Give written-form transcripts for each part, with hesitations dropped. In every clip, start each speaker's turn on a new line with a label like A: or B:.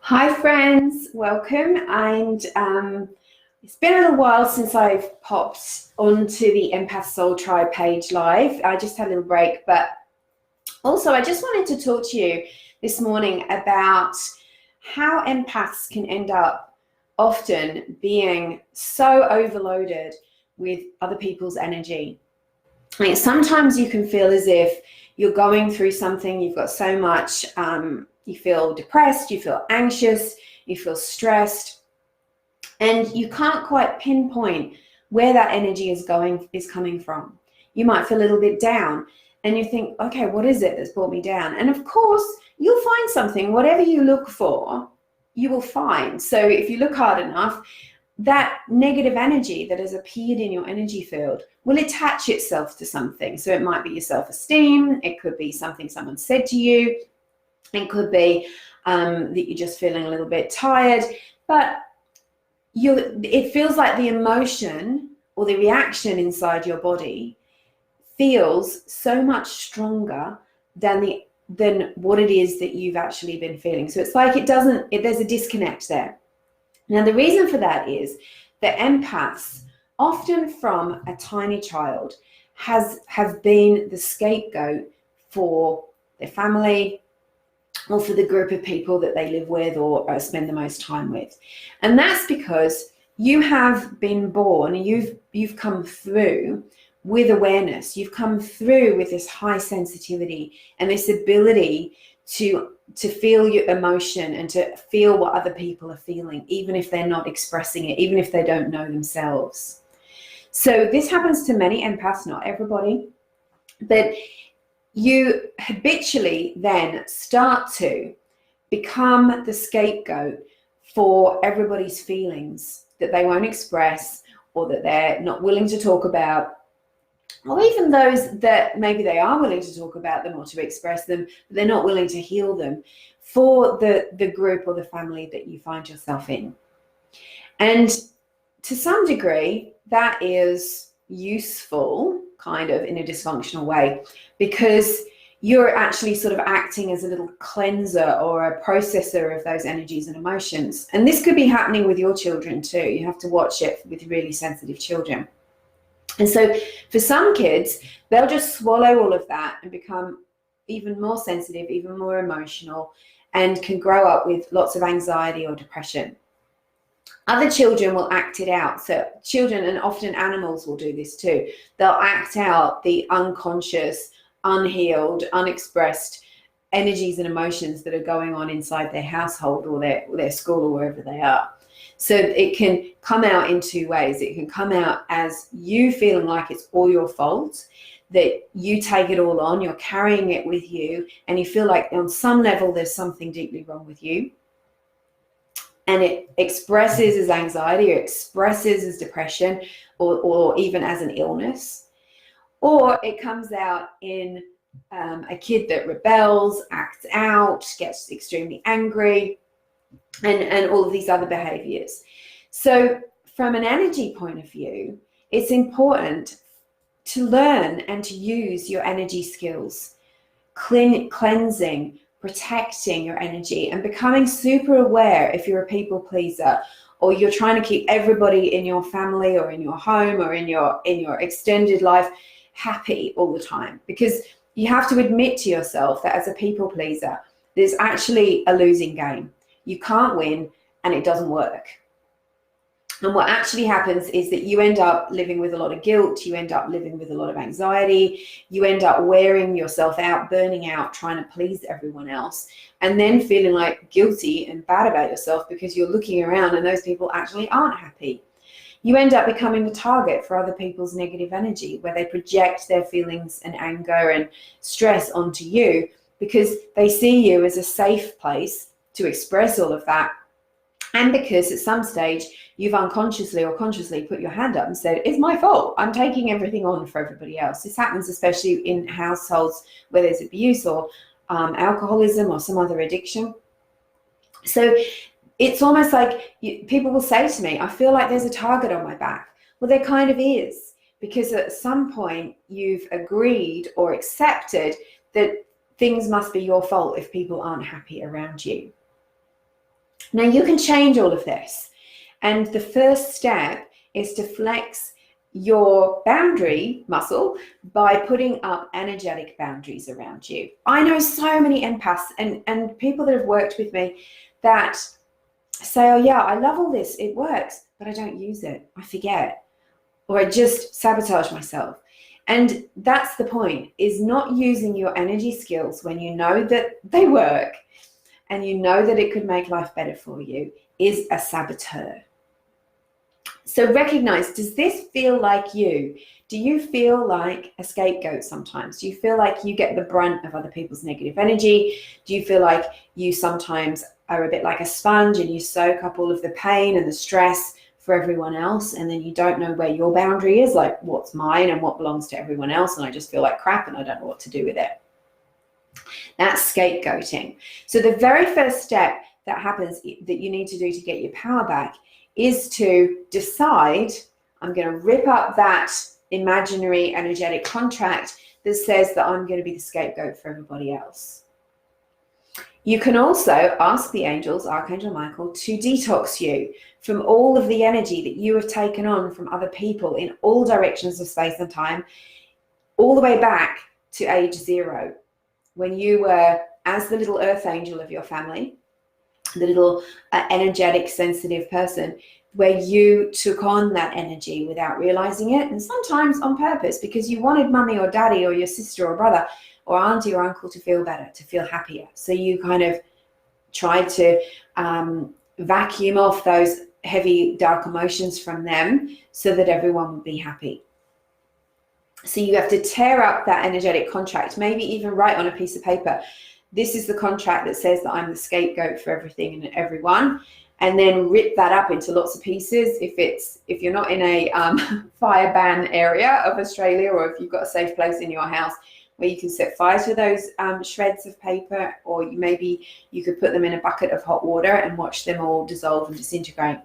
A: Hi friends, welcome. And it's been a little while since I've popped onto the Empath Soul Tribe page live. I just had a little break, but also I just wanted to talk to you this morning about how empaths can end up often being so overloaded with other people's energy. Like sometimes you can feel as if you're going through something, you've got so much, you feel depressed, you feel anxious, you feel stressed, and you can't quite pinpoint where that energy is coming from. You might feel a little bit down and you think, okay, what is it that's brought me down? And of course, you'll find something. Whatever you look for, you will find. So if you look hard enough, that negative energy that has appeared in your energy field will attach itself to something. So it might be your self-esteem, it could be something someone said to you, it could be that you're just feeling a little bit tired, but it feels like the emotion or the reaction inside your body feels so much stronger than what it is that you've actually been feeling. So it's like there's a disconnect there. Now, the reason for that is that empaths, often from a tiny child, have been the scapegoat for their family or for the group of people that they live with or spend the most time with. And that's because you have been born, you've come through with awareness. You've come through with this high sensitivity and this ability to feel your emotion and to feel what other people are feeling, even if they're not expressing it, even if they don't know themselves. So this happens to many empaths, not everybody, but you habitually then start to become the scapegoat for everybody's feelings that they won't express or that they're not willing to talk about, or even those that maybe they are willing to talk about them or to express them, but they're not willing to heal them for the group or the family that you find yourself in. And to some degree, that is useful, kind of in a dysfunctional way, because you're actually sort of acting as a little cleanser or a processor of those energies and emotions. And this could be happening with your children too. You have to watch it with really sensitive children. And so for some kids, they'll just swallow all of that and become even more sensitive, even more emotional, and can grow up with lots of anxiety or depression. Other children will act it out. So children, and often animals, will do this too. They'll act out the unconscious, unhealed, unexpressed energies and emotions that are going on inside their household or their school or wherever they are. So it can come out in two ways. It can come out as you feeling like it's all your fault, that you take it all on, you're carrying it with you, and you feel like on some level there's something deeply wrong with you. And it expresses as anxiety, or expresses as depression, or even as an illness. Or it comes out in a kid that rebels, acts out, gets extremely angry, and all of these other behaviors. So from an energy point of view, it's important to learn and to use your energy skills, cleansing, protecting your energy, and becoming super aware if you're a people pleaser, or you're trying to keep everybody in your family or in your home or in your extended life happy all the time. Because you have to admit to yourself that as a people pleaser, there's actually a losing game. You can't win, and it doesn't work. And what actually happens is that you end up living with a lot of guilt, you end up living with a lot of anxiety, you end up wearing yourself out, burning out, trying to please everyone else, and then feeling like guilty and bad about yourself because you're looking around and those people actually aren't happy. You end up becoming the target for other people's negative energy, where they project their feelings and anger and stress onto you because they see you as a safe place to express all of that. And because at some stage you've unconsciously or consciously put your hand up and said, it's my fault, I'm taking everything on for everybody else. This happens especially in households where there's abuse or alcoholism or some other addiction. So it's almost like people will say to me, I feel like there's a target on my back. Well, there kind of is, because at some point you've agreed or accepted that things must be your fault if people aren't happy around you. Now you can change all of this. And the first step is to flex your boundary muscle by putting up energetic boundaries around you. I know so many empaths and people that have worked with me that say, oh yeah, I love all this, it works, but I don't use it, I forget, or I just sabotage myself. And that's the point, is not using your energy skills when you know that they work and you know that it could make life better for you is a saboteur. So recognize, does this feel like you? Do you feel like a scapegoat sometimes? Do you feel like you get the brunt of other people's negative energy? Do you feel like you sometimes are a bit like a sponge and you soak up all of the pain and the stress for everyone else, and then you don't know where your boundary is, like what's mine and what belongs to everyone else, and I just feel like crap and I don't know what to do with it? That's scapegoating. So the very first step that happens that you need to do to get your power back is to decide, I'm going to rip up that imaginary energetic contract that says that I'm going to be the scapegoat for everybody else. You can also ask the angels, Archangel Michael, to detox you from all of the energy that you have taken on from other people in all directions of space and time, all the way back to age 0, when you were, as the little earth angel of your family, the little energetic, sensitive person, where you took on that energy without realizing it, and sometimes on purpose, because you wanted mummy or daddy or your sister or brother or auntie or uncle to feel better, to feel happier. So you kind of tried to vacuum off those heavy, dark emotions from them so that everyone would be happy. So you have to tear up that energetic contract, maybe even write on a piece of paper, this is the contract that says that I'm the scapegoat for everything and everyone, and then rip that up into lots of pieces. If you're not in a fire ban area of Australia, or if you've got a safe place in your house where you can set fire to those shreds of paper, or maybe you could put them in a bucket of hot water and watch them all dissolve and disintegrate.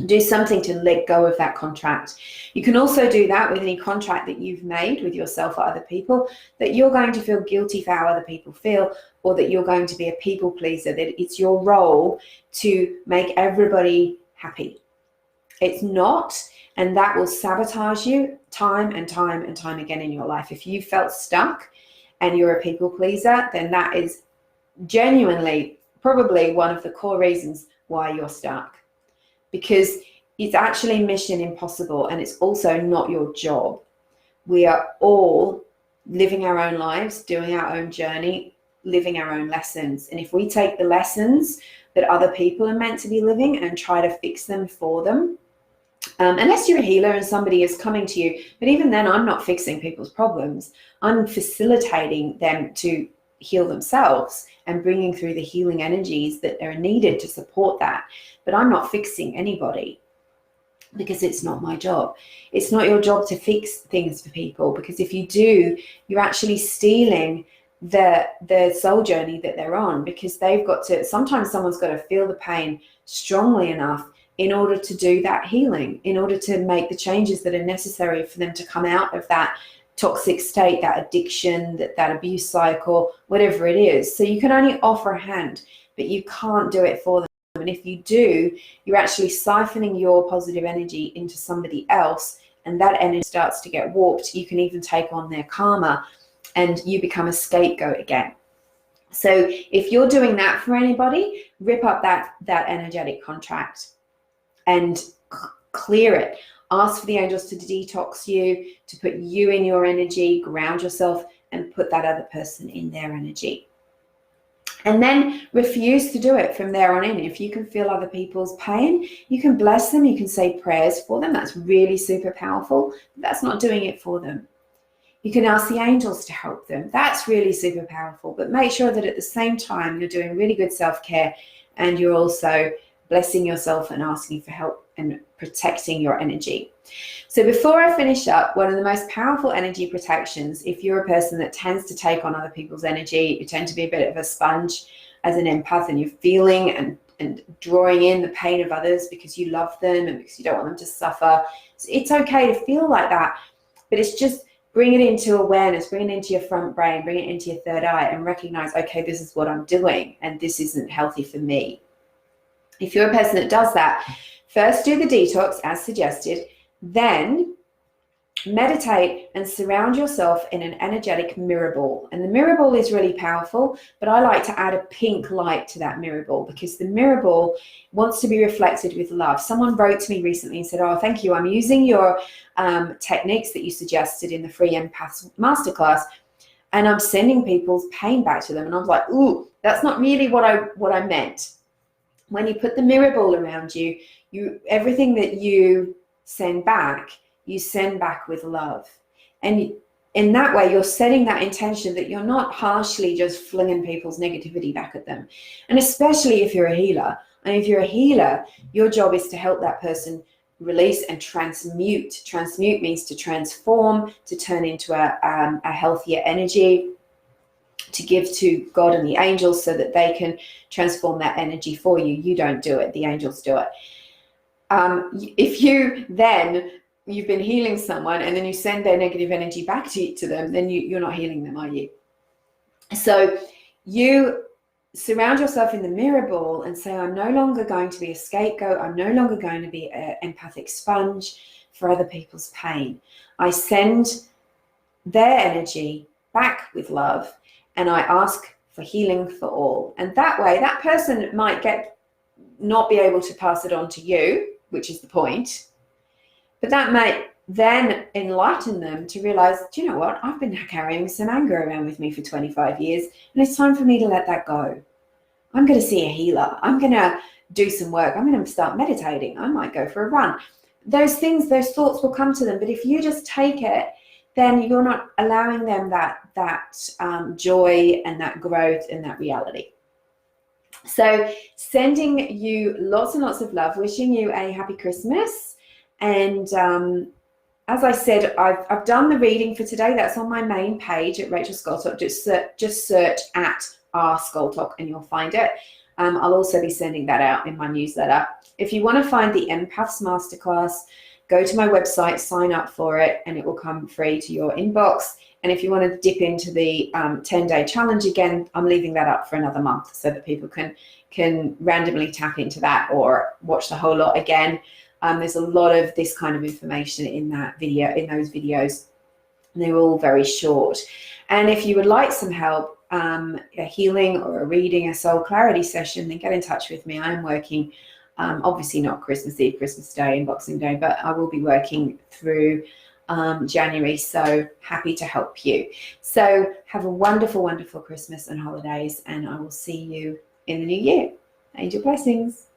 A: Do something to let go of that contract. You can also do that with any contract that you've made with yourself or other people, that you're going to feel guilty for how other people feel, or that you're going to be a people pleaser, that it's your role to make everybody happy. It's not, and that will sabotage you time and time and time again in your life. If you felt stuck and you're a people pleaser, then that is genuinely probably one of the core reasons why you're stuck. Because it's actually mission impossible, and it's also not your job. We are all living our own lives, doing our own journey, living our own lessons. And if we take the lessons that other people are meant to be living and try to fix them for them, unless you're a healer and somebody is coming to you, but even then I'm not fixing people's problems. I'm facilitating them to heal themselves and bringing through the healing energies that are needed to support that. But I'm not fixing anybody, because it's not my job. It's not your job to fix things for people, because if you do, you're actually stealing the soul journey that they're on, because they've got to, sometimes someone's got to feel the pain strongly enough in order to do that healing, in order to make the changes that are necessary for them to come out of that toxic state, that addiction, that abuse cycle, whatever it is. So you can only offer a hand, but you can't do it for them. And if you do, you're actually siphoning your positive energy into somebody else, and that energy starts to get warped. You can even take on their karma, and you become a scapegoat again. So if you're doing that for anybody, rip up that energetic contract and clear it. Ask for the angels to detox you, to put you in your energy, ground yourself, and put that other person in their energy. And then refuse to do it from there on in. If you can feel other people's pain, you can bless them, you can say prayers for them. That's really super powerful. But that's not doing it for them. You can ask the angels to help them. That's really super powerful. But make sure that at the same time you're doing really good self-care, and you're also blessing yourself and asking for help and protecting your energy. So before I finish up, one of the most powerful energy protections, if you're a person that tends to take on other people's energy, you tend to be a bit of a sponge as an empath, and you're feeling and drawing in the pain of others because you love them and because you don't want them to suffer. So it's okay to feel like that, but it's just bring it into awareness, bring it into your front brain, bring it into your third eye, and recognize, okay, this is what I'm doing and this isn't healthy for me. If you're a person that does that, first do the detox as suggested, then meditate and surround yourself in an energetic mirror ball. And the mirror ball is really powerful, but I like to add a pink light to that mirror ball because the mirror ball wants to be reflected with love. Someone wrote to me recently and said, oh, thank you. I'm using your techniques that you suggested in the free Empath Masterclass, and I'm sending people's pain back to them. And I was like, ooh, that's not really what I meant. When you put the mirror ball around you, everything that you send back with love. And in that way, you're setting that intention that you're not harshly just flinging people's negativity back at them. And especially if you're a healer. And if you're a healer, your job is to help that person release and transmute. Transmute means to transform, to turn into a healthier energy, to give to God and the angels so that they can transform that energy for you. You don't do it. The angels do it. If you've been healing someone and then you send their negative energy back to them, then you're not healing them, are you? So you surround yourself in the mirror ball and say, I'm no longer going to be a scapegoat. I'm no longer going to be an empathic sponge for other people's pain. I send their energy back with love, and I ask for healing for all. And that way, that person might not be able to pass it on to you, which is the point, but that might then enlighten them to realize, do you know what? I've been carrying some anger around with me for 25 years, and it's time for me to let that go. I'm going to see a healer. I'm going to do some work. I'm going to start meditating. I might go for a run. Those thoughts will come to them. But if you just take it, then you're not allowing them that joy and that growth and that reality. So sending you lots and lots of love, wishing you a happy Christmas. And as I said, I've done the reading for today. That's on my main page at Rachel Skoltok. Just search at R Skoltok and you'll find it. I'll also be sending that out in my newsletter. If you want to find the Empaths Masterclass, go to my website, sign up for it, and it will come free to your inbox. And if you want to dip into the 10-day challenge again, I'm leaving that up for another month so that people can randomly tap into that or watch the whole lot again. There's a lot of this kind of information in those videos. And they're all very short. And if you would like some help, a healing or a reading, a soul clarity session, then get in touch with me. I'm working, obviously not Christmas Eve, Christmas Day and Boxing Day, but I will be working through January. So happy to help you. So have a wonderful, wonderful Christmas and holidays, and I will see you in the new year. Angel blessings.